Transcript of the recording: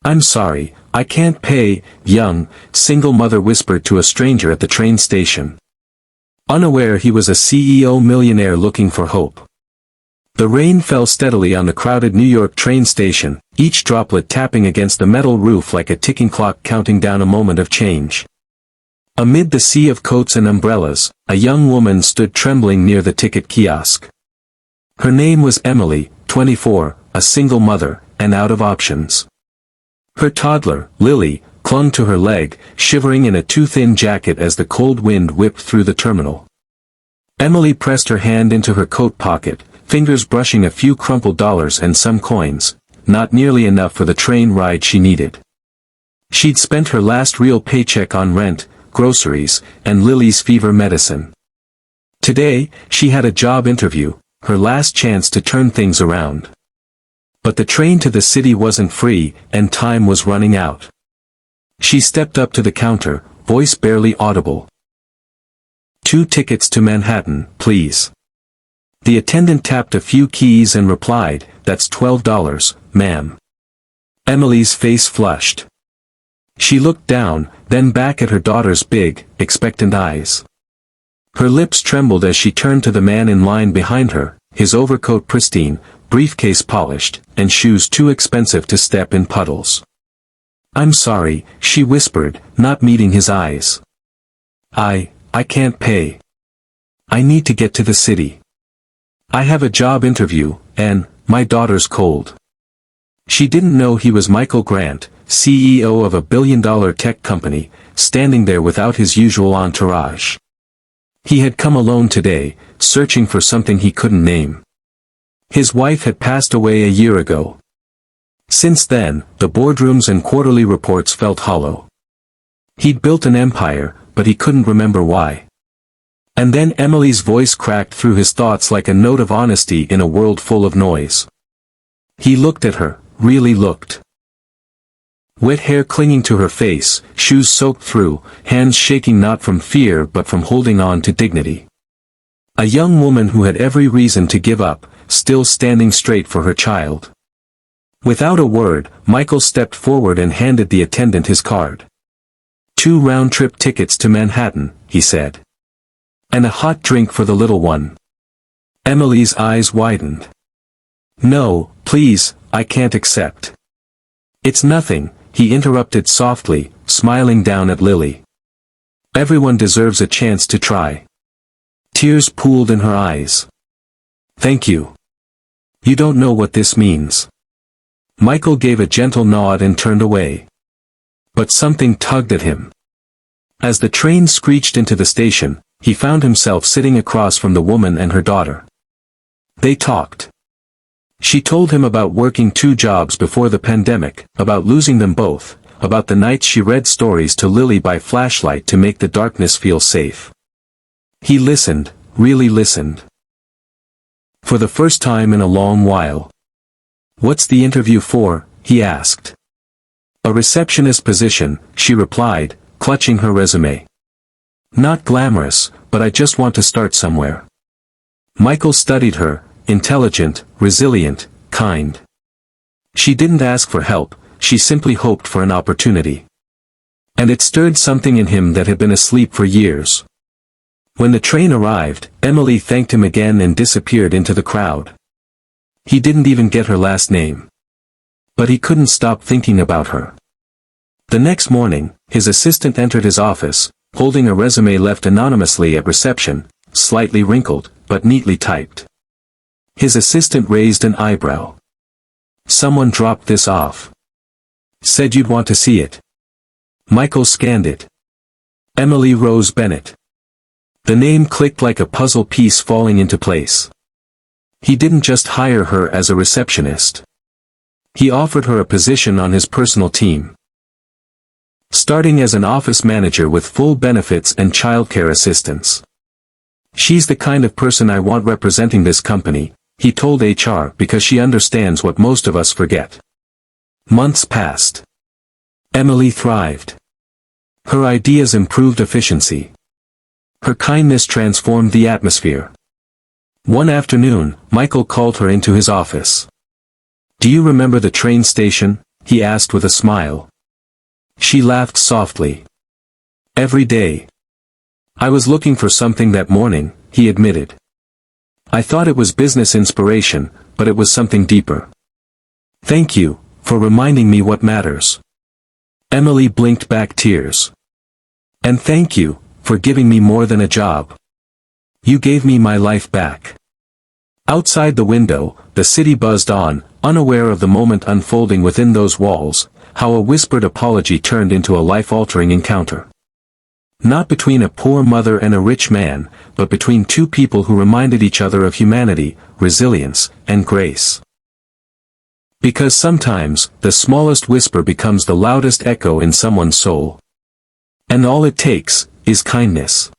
I'm sorry, I can't pay, young, single mother whispered to a stranger at the train station. Unaware he was a CEO millionaire looking for hope. The rain fell steadily on the crowded New York train station, each droplet tapping against the metal roof like a ticking clock counting down a moment of change. Amid the sea of coats and umbrellas, a young woman stood trembling near the ticket kiosk. Her name was Emily, 24, a single mother, and out of options. Her toddler, Lily, clung to her leg, shivering in a too-thin jacket as the cold wind whipped through the terminal. Emily pressed her hand into her coat pocket, fingers brushing a few crumpled dollars and some coins, not nearly enough for the train ride she needed. She'd spent her last real paycheck on rent, groceries, and Lily's fever medicine. Today, she had a job interview, her last chance to turn things around. But the train to the city wasn't free, and time was running out. She stepped up to the counter, voice barely audible. 2 tickets to Manhattan, please. The attendant tapped a few keys and replied, "That's $12, ma'am." Emily's face flushed. She looked down, then back at her daughter's big, expectant eyes. Her lips trembled as she turned to the man in line behind her, his overcoat pristine, briefcase polished, and shoes too expensive to step in puddles. "I'm sorry," she whispered, not meeting his eyes. I can't pay. I need to get to the city. I have a job interview, and, my daughter's cold." She didn't know he was Michael Grant, CEO of a billion-dollar tech company, standing there without his usual entourage. He had come alone today, searching for something he couldn't name. His wife had passed away a year ago. Since then, the boardrooms and quarterly reports felt hollow. He'd built an empire, but he couldn't remember why. And then Emily's voice cracked through his thoughts like a note of honesty in a world full of noise. He looked at her, really looked. Wet hair clinging to her face, shoes soaked through, hands shaking not from fear but from holding on to dignity. A young woman who had every reason to give up, still standing straight for her child. Without a word, Michael stepped forward and handed the attendant his card. 2 round-trip tickets to Manhattan, he said. And a hot drink for the little one. Emily's eyes widened. "No, please, I can't accept." "It's nothing," he interrupted softly, smiling down at Lily. "Everyone deserves a chance to try." Tears pooled in her eyes. "Thank you. You don't know what this means." Michael gave a gentle nod and turned away. But something tugged at him. As the train screeched into the station, he found himself sitting across from the woman and her daughter. They talked. She told him about working 2 jobs before the pandemic, about losing them both, about the nights she read stories to Lily by flashlight to make the darkness feel safe. He listened, really listened. For the first time in a long while. "What's the interview for?" he asked. "A receptionist position," she replied, clutching her resume. "Not glamorous, but I just want to start somewhere." Michael studied her, intelligent, resilient, kind. She didn't ask for help, she simply hoped for an opportunity. And it stirred something in him that had been asleep for years. When the train arrived, Emily thanked him again and disappeared into the crowd. He didn't even get her last name. But he couldn't stop thinking about her. The next morning, his assistant entered his office, holding a resume left anonymously at reception, slightly wrinkled, but neatly typed. His assistant raised an eyebrow. "Someone dropped this off. Said you'd want to see it." Michael scanned it. Emily Rose Bennett. The name clicked like a puzzle piece falling into place. He didn't just hire her as a receptionist. He offered her a position on his personal team. Starting as an office manager with full benefits and childcare assistance. "She's the kind of person I want representing this company," he told HR, because she understands what most of us forget. Months passed. Emily thrived. Her ideas improved efficiency. Her kindness transformed the atmosphere. One afternoon, Michael called her into his office. "Do you remember the train station?" he asked with a smile. She laughed softly. Every day. I was looking for something that morning, he admitted. I thought it was business inspiration, but it was something deeper. Thank you, for reminding me what matters. Emily blinked back tears. And thank you, for giving me more than a job. You gave me my life back. Outside the window, the city buzzed on, unaware of the moment unfolding within those walls, how a whispered apology turned into a life-altering encounter. Not between a poor mother and a rich man, but between two people who reminded each other of humanity, resilience, and grace. Because sometimes, the smallest whisper becomes the loudest echo in someone's soul. And all it takes, is kindness.